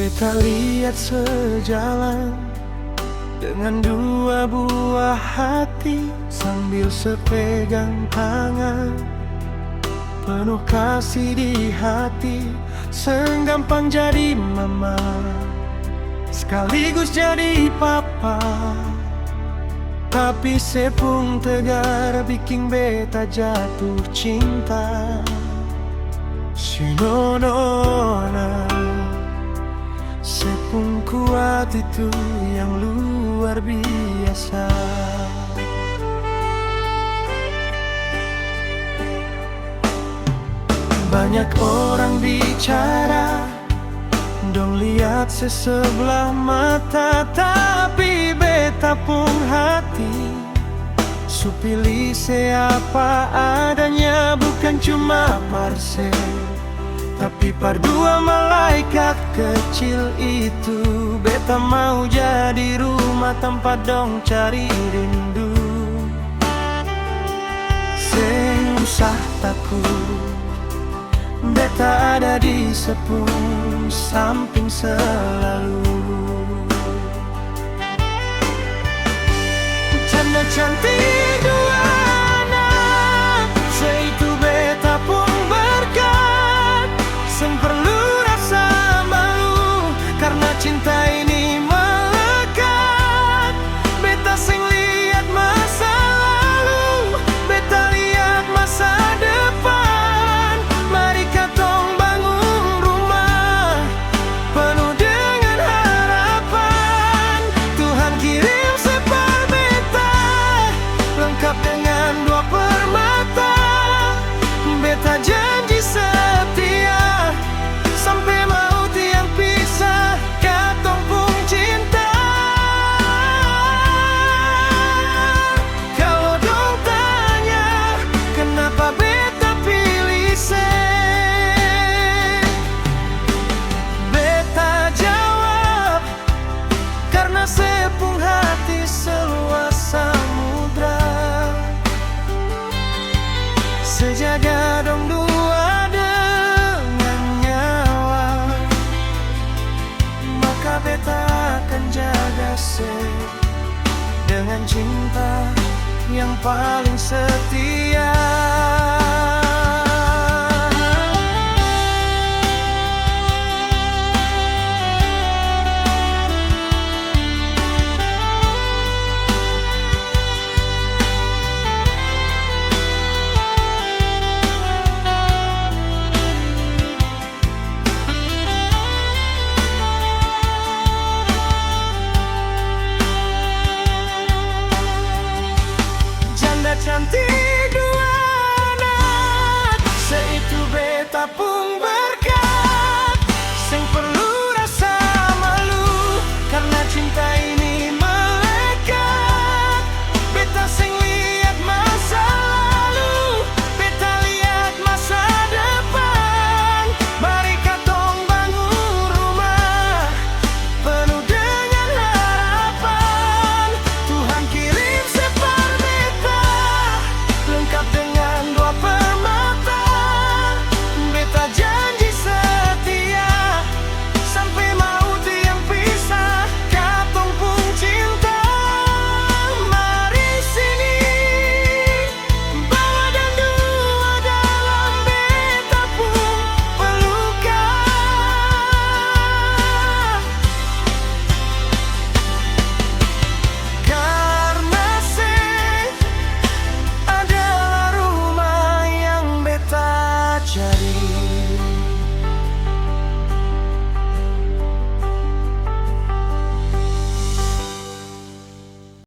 Beta lihat sejalan dengan dua buah hati, sambil sepegang tangan, penuh kasih di hati. Senggampang jadi mama, sekaligus jadi papa. Tapi sepung tegar bikin beta jatuh cinta. Sinonona, sepung kuat itu yang luar biasa. Banyak orang bicara, dong lihat sesebelah mata, tapi beta pun hati su pilih siapa adanya. Bukan cuma Marcel, tapi dua malaikat kecil itu. Beta mau jadi rumah tempat dong cari rindu. Seng usah takut, beta ada di sepung samping selalu. Canda cantik dua anak, seitu beta pun berkat. Seng perlu rasa malu, karena cinta ini melekat. Beta seng lihat masa lalu, beta lihat masa depan. Mari katong bangun rumah penuh dengan harapan. Tuhan kirim sepal beta, lengkap dengan dua permata. Beta janji setia, sampai maut yang pisah, katong pun cinta. Kalau dong tanya kenapa beta pilih seng, beta jawab karena sepung hati seluas samudra. Sejaga dong dua dengan nyawa, maka beta akan jaga seng dengan cinta yang paling setia.